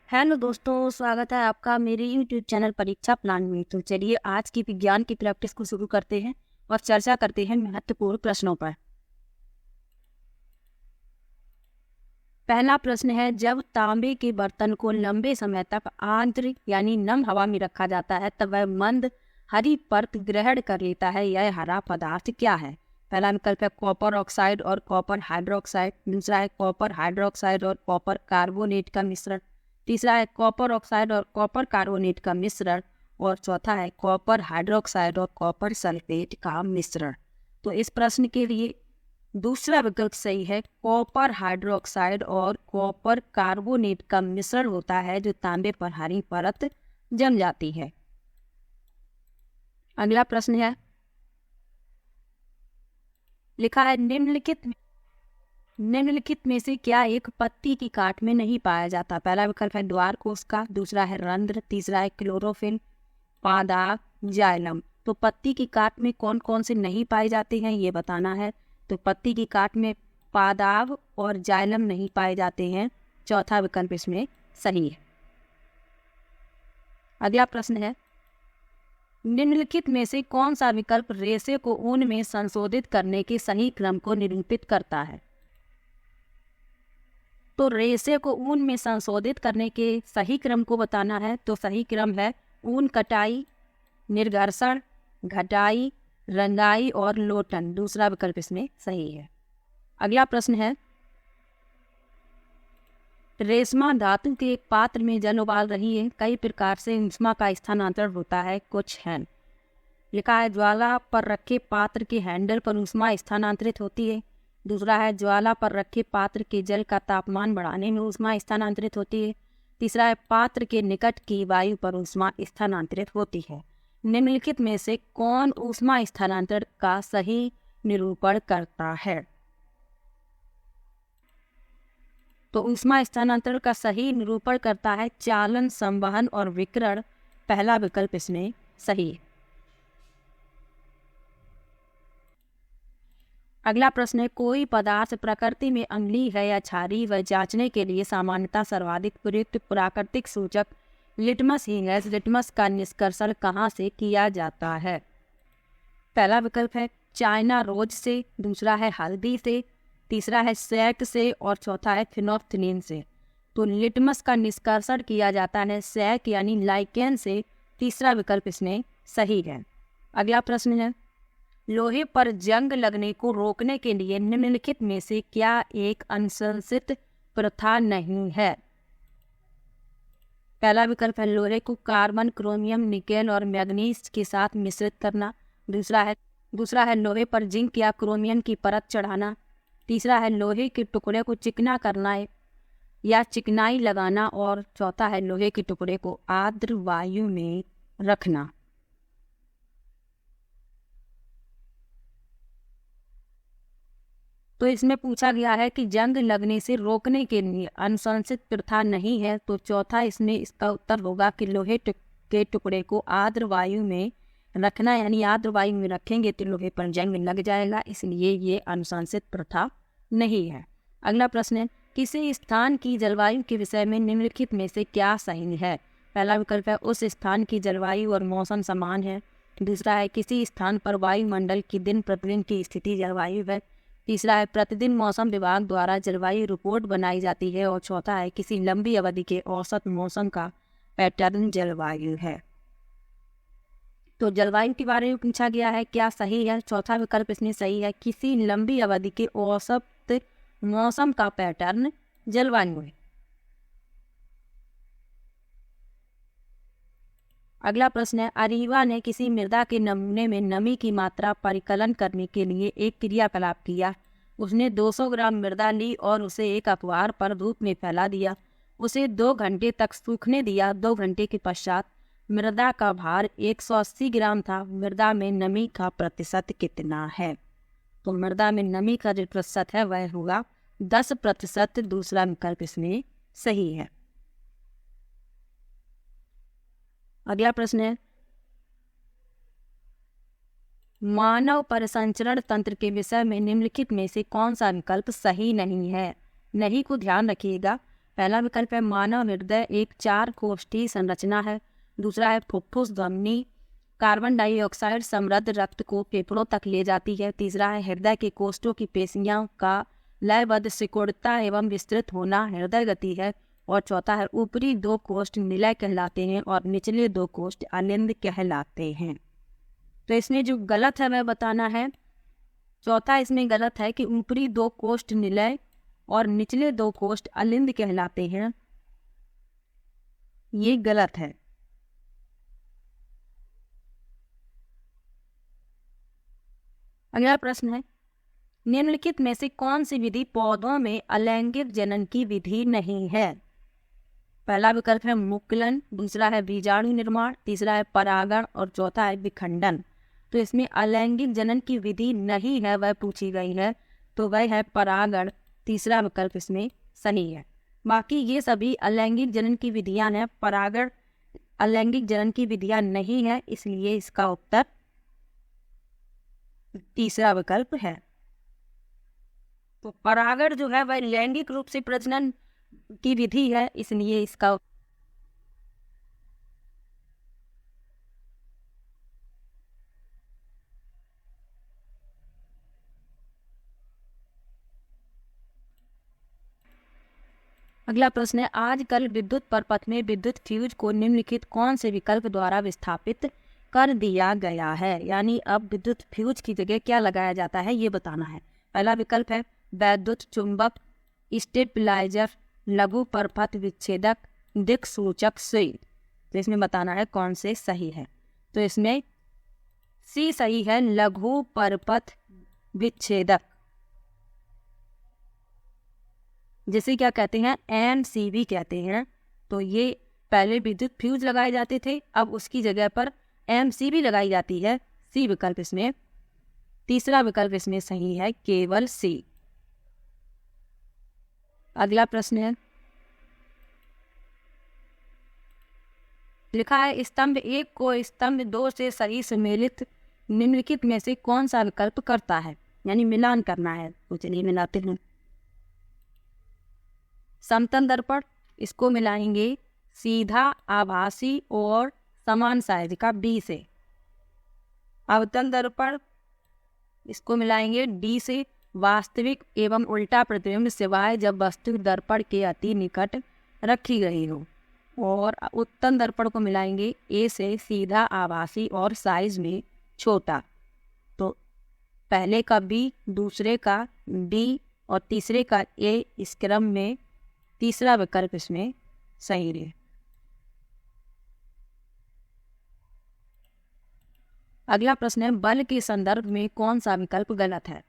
Hello दोस्तों, स्वागत है आपका मेरे यूट्यूब चैनल परीक्षा प्लान में। तो चलिए आज की विज्ञान की प्रैक्टिस को शुरू करते हैं और चर्चा करते हैं महत्वपूर्ण प्रश्नों पर। पहला प्रश्न है, जब तांबे के बर्तन को लंबे समय तक आर्द्र यानी नम हवा में रखा जाता है तब वह मंद हरी परत ग्रहण कर लेता है। यह हरा पदार्थ क्या है? पहला विकल्प है कॉपर ऑक्साइड और कॉपर हाइड्रोक्साइड। दूसरा है कॉपर हाइड्रोक्साइड और कॉपर कार्बोनेट का मिश्रण। तीसरा है कॉपर ऑक्साइड और कॉपर कार्बोनेट का मिश्रण। और चौथा है कॉपर हाइड्रोक्साइड और कॉपर सल्फेट का मिश्रण। तो इस प्रश्न के लिए दूसरा विकल्प सही है। कॉपर हाइड्रोक्साइड और कॉपर कार्बोनेट का मिश्रण होता है जो तांबे पर हरी परत जम जाती है। अगला प्रश्न है, लिखा है निम्नलिखित में से क्या एक पत्ती की काट में नहीं पाया जाता? पहला विकल्प है द्वार कोश का, दूसरा है रंध्र, तीसरा है क्लोरोफिल, पादाब, जाइलम। तो पत्ती की काट में कौन कौन से नहीं पाए जाते हैं ये बताना है। तो पत्ती की काट में पादाब और जाइलम नहीं पाए जाते हैं। चौथा विकल्प इसमें सही है। अगला प्रश्न है, निम्नलिखित में से कौन सा विकल्प रेशे को ऊन में संशोधित करने के सही क्रम को निरूपित करता है? तो रेशे को ऊन में संशोधित करने के सही क्रम को बताना है। तो सही क्रम है ऊन कटाई, निर्घर्षण, घटाई, रंगाई और लोटन। दूसरा विकल्प इसमें सही है। अगला प्रश्न है, रेशमा धातु के एक पात्र में जल उबाल रही है, कई प्रकार से ऊष्मा का स्थानांतरण होता है, कुछ है। लिखा है ज्वाला पर रखे पात्र के हैंडल पर ऊष्मा स्थानांतरित होती है। दूसरा है ज्वाला पर रखे पात्र के जल का तापमान बढ़ाने में ऊष्मा स्थानांतरित होती है। तीसरा है पात्र के निकट की वायु पर ऊष्मा स्थानांतरित होती है। निम्नलिखित में से कौन ऊष्मा स्थानांतरण का सही निरूपण करता है? तो ऊष्मा स्थानांतरण का सही निरूपण करता है चालन, संवहन और विकिरण। पहला विकल्प इसमें सही है। अगला प्रश्न है, कोई पदार्थ प्रकृति में अम्लीय है या क्षारीय वह जांचने के लिए सामान्यतः सर्वाधिक प्रयुक्त प्राकृतिक सूचक लिटमस ही है। लिटमस का निष्कर्षण कहाँ से किया जाता है? पहला विकल्प है चाइना रोज से, दूसरा है हल्दी से, तीसरा है सैक से और चौथा है फिनोफ्थलीन से। तो लिटमस का निष्कर्षण किया जाता है सैक यानी लाइकेन से। तीसरा विकल्प इसमें सही है। अगला प्रश्न है, लोहे पर जंग लगने को रोकने के लिए निम्नलिखित में से क्या एक अनुशंसित प्रथा नहीं है? पहला विकल्प है लोहे को कार्बन, क्रोमियम, निकेल और मैग्नीज के साथ मिश्रित करना। दूसरा है लोहे पर जिंक या क्रोमियम की परत चढ़ाना। तीसरा है लोहे के टुकड़े को चिकना करना या चिकनाई लगाना। और चौथा है लोहे के टुकड़े को आर्द्र वायु में रखना। तो इसमें पूछा गया है कि जंग लगने से रोकने के लिए अनुशंसित प्रथा नहीं है। तो चौथा इसमें इसका उत्तर होगा कि लोहे के टुकड़े को आर्द्र वायु में रखना, यानी आर्द्र वायु में रखेंगे तो लोहे पर जंग लग जाएगा, इसलिए ये अनुशंसित प्रथा नहीं है। अगला प्रश्न है, किसी स्थान की जलवायु के विषय में निम्नलिखित में से क्या सही है? पहला विकल्प है उस स्थान की जलवायु और मौसम समान है। दूसरा है किसी स्थान पर वायुमंडल की दिन प्रतिदिन की स्थिति जलवायु है। तीसरा है प्रतिदिन मौसम विभाग द्वारा जलवायु रिपोर्ट बनाई जाती है। और चौथा है किसी लंबी अवधि के औसत मौसम का पैटर्न जलवायु है। तो जलवायु के बारे में पूछा गया है, क्या सही है? चौथा विकल्प इसमें सही है, किसी लंबी अवधि के औसत मौसम का पैटर्न जलवायु है। अगला प्रश्न है, अरीवा ने किसी मृदा के नमूने में नमी की मात्रा परिकलन करने के लिए एक क्रियाकलाप किया। उसने 200 ग्राम मृदा ली और उसे एक अखबार पर धूप में फैला दिया। उसे 2 घंटे तक सूखने दिया। 2 घंटे के पश्चात मृदा का भार 180 ग्राम था। मृदा में नमी का प्रतिशत कितना है? तो मृदा में नमी का जो प्रतिशत है वह होगा 10%। दूसरा विकल्प इसमें सही है। अगला प्रश्न है, मानव परिसंचरण तंत्र के विषय में निम्नलिखित में से कौन सा विकल्प सही नहीं है? नहीं को ध्यान रखिएगा। पहला विकल्प है मानव हृदय एक 4 कोष्ठीय संरचना है। दूसरा है फुफ्फुस धमनी कार्बन डाइऑक्साइड समृद्ध रक्त को फेफड़ों तक ले जाती है। तीसरा है हृदय के कोष्ठों की पेशियां का लयबद्ध सिकुड़ता एवं विस्तृत होना हृदय गति है। और चौथा है ऊपरी 2 कोष्ठ निलय कहलाते हैं और निचले 2 कोष्ठ अलिंद कहलाते हैं। तो इसमें जो गलत है वह बताना है। चौथा इसमें गलत है कि ऊपरी 2 कोष्ठ निलय और निचले 2 कोष्ठ अलिंद कहलाते हैं, ये गलत है। अगला प्रश्न है निम्नलिखित में से कौन सी विधि पौधों में अलैंगिक जनन की विधि नहीं है। पहला विकल्प है मुकुलन, दूसरा है बीजाणु निर्माण, तीसरा है परागण और चौथा है विखंडन। तो इसमें अलैंगिक जनन की विधि नहीं है वह पूछी गई है, तो वह है परागण। तीसरा विकल्प इसमें सही है। बाकी ये सभी अलैंगिक जनन की विधियां हैं, परागण अलैंगिक जनन की विधियां नहीं है, इसलिए इसका उत्तर तीसरा विकल्प है। तो परागण जो है वह लैंगिक रूप से प्रजनन की विधि है, इसलिए इसका अगला प्रश्न है आजकल विद्युत परपथ में विद्युत फ्यूज को निम्नलिखित कौन से विकल्प द्वारा विस्थापित कर दिया गया है। यानी अब विद्युत फ्यूज की जगह क्या लगाया जाता है ये बताना है। पहला विकल्प है वैद्युत चुंबक, स्टेबलाइजर, लघु परपथ विच्छेदक, दिक् सूचक सुई। तो इसमें बताना है कौन से सही है। तो इसमें सी सही है, लघु परपथ विच्छेदक, जिसे क्या कहते हैं MCV कहते हैं। तो ये पहले विद्युत फ्यूज लगाए जाते थे, अब उसकी जगह पर MCV लगाई जाती है। सी विकल्प इसमें, तीसरा विकल्प इसमें सही है, केवल सी। अगला प्रश्न है लिखा है स्तंभ 1 को स्तंभ 2 से सही सम्मिलित निम्नलिखित में से कौन सा विकल्प करता है। यानी मिलान करना है, तो चलिए मिलाते हैं। समतल दर्पण, इसको मिलाएंगे सीधा आभासी और समान साइज का B से। अवतल दर्पण, इसको मिलाएंगे D से। वास्तविक एवं उल्टा प्रतिबिंब सिवाय जब वस्तु दर्पण के अति निकट रखी गई हो। और उत्तल दर्पण को मिलाएंगे A से, सीधा आभासी और साइज में छोटा। तो पहले का B, दूसरे का D और तीसरे का A, इस क्रम में तीसरा विकल्प इसमें सही है। अगला प्रश्न है बल के संदर्भ में कौन सा विकल्प गलत है।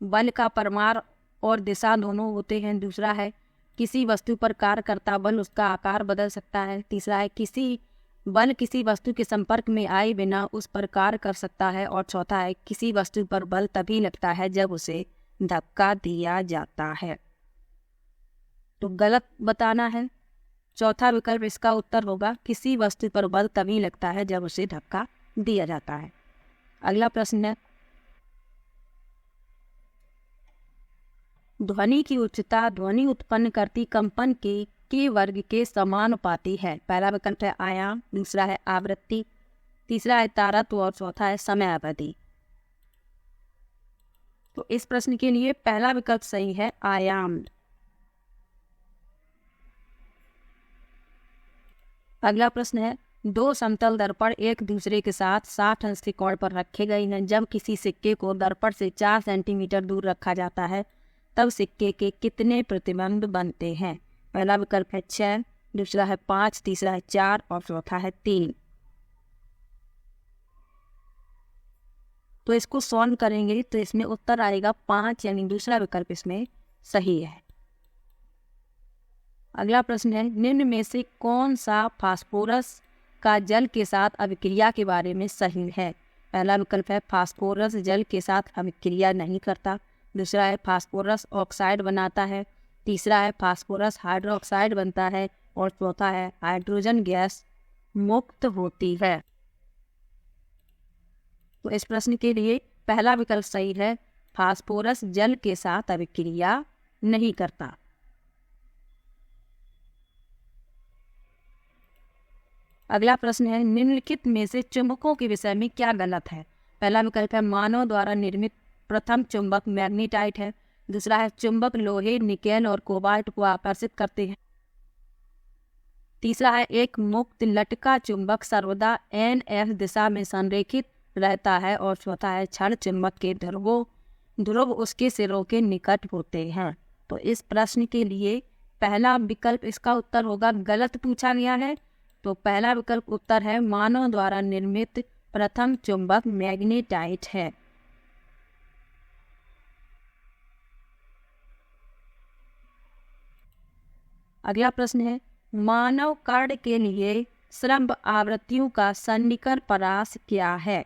बल का परमार और दिशा दोनों होते हैं। दूसरा है किसी वस्तु पर कार्य करता बल उसका आकार बदल सकता है। तीसरा है किसी बल किसी वस्तु के संपर्क में आए बिना उस पर कार्य कर सकता है। और चौथा है किसी वस्तु पर बल तभी लगता है जब उसे धक्का दिया जाता है। तो गलत बताना है। चौथा विकल्प इसका उत्तर होगा, किसी वस्तु पर बल तभी लगता है जब उसे धक्का दिया जाता है। अगला प्रश्न है ध्वनि की उच्चता ध्वनि उत्पन्न करती कंपन के वर्ग के समानुपाती है। पहला विकल्प है आयाम, दूसरा है आवृत्ति, तीसरा है तारत्व और चौथा है समय अवधि। तो इस प्रश्न के लिए पहला विकल्प सही है, आयाम। अगला प्रश्न है दो समतल दर्पण एक दूसरे के साथ 60 अंश के कोण पर रखे गए हैं। जब किसी सिक्के को दर्पण से 4 सेंटीमीटर दूर रखा जाता है तब सिक्के के कितने प्रतिबिंब बनते हैं। पहला विकल्प है 6, दूसरा है 5, तीसरा है 4 और चौथा है 3। तो इसको सॉल्व करेंगे तो इसमें उत्तर आएगा 5, यानी दूसरा विकल्प इसमें सही है। अगला प्रश्न है निम्न में से कौन सा फास्फोरस का जल के साथ अभिक्रिया के बारे में सही है। पहला विकल्प है फास्फोरस जल के साथ अभिक्रिया नहीं करता, दूसरा है फास्फोरस ऑक्साइड बनाता है, तीसरा है फास्फोरस हाइड्रोक्साइड बनता है और चौथा है हाइड्रोजन गैस मुक्त होती है। तो इस प्रश्न के लिए पहला विकल्प सही है, फास्फोरस जल के साथ अभिक्रिया नहीं करता। अगला प्रश्न है, निम्नलिखित में से चुंबकों के विषय में क्या गलत है? पहला विकल्प है मानव द्वारा निर्मित प्रथम चुंबक मैग्नेटाइट है। दूसरा है चुंबक लोहे, निकेल और कोबाल्ट को आकर्षित करते हैं। तीसरा है एक मुक्त लटका चुंबक सर्वदा NF दिशा में संरेखित रहता है। और चौथा है क्षण चुंबक के ध्रुव उसके सिरों के निकट होते हैं। तो इस प्रश्न के लिए पहला विकल्प इसका उत्तर होगा, गलत पूछा गया है। तो पहला विकल्प उत्तर है मानव द्वारा निर्मित प्रथम चुंबक मैग्नेटाइट है। अगला प्रश्न है, मानव कर्ण के लिए श्रव्य आवृत्तियों का सन्निकट परास क्या है?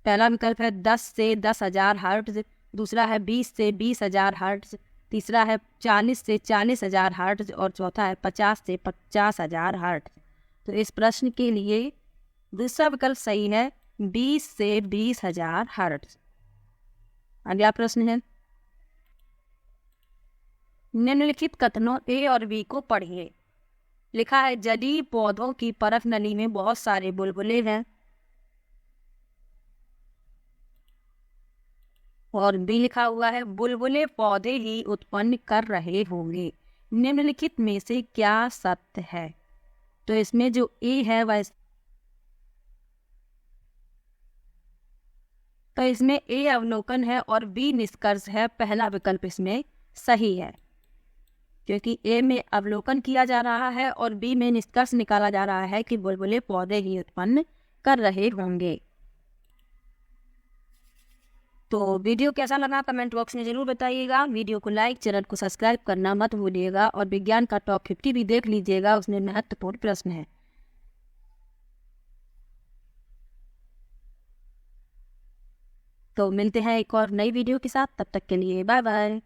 पहला विकल्प है 10 से 10,000 हर्ट्ज। दूसरा है 20 से 20,000 हर्ट्ज। तीसरा है 40 से 40,000 हर्ट्ज। और चौथा है 50 से 50,000 हर्ट्ज। तो इस प्रश्न के लिए दूसरा विकल्प सही है, 20 से 20,000 हर्ट्ज। अगला प्रश्न है, निम्नलिखित कथनों A और B को पढ़िए। लिखा है जलीय पौधों की परत नली में बहुत सारे बुलबुले हैं। और B लिखा हुआ है बुलबुले पौधे ही उत्पन्न कर रहे होंगे। निम्नलिखित में से क्या सत्य है? तो इसमें जो A है वह तो इसमें A अवलोकन है और B निष्कर्ष है। पहला विकल्प इसमें सही है, क्योंकि A में अवलोकन किया जा रहा है और B में निष्कर्ष निकाला जा रहा है कि बुलबुले पौधे ही उत्पन्न कर रहे होंगे। तो वीडियो कैसा लगा कमेंट बॉक्स में जरूर बताइएगा। वीडियो को लाइक, चैनल को सब्सक्राइब करना मत भूलिएगा। और विज्ञान का टॉप 50 भी देख लीजिएगा, उसमें महत्वपूर्ण प्रश्न है। तो मिलते हैं एक और नई वीडियो के साथ, तब तक के लिए बाय बाय।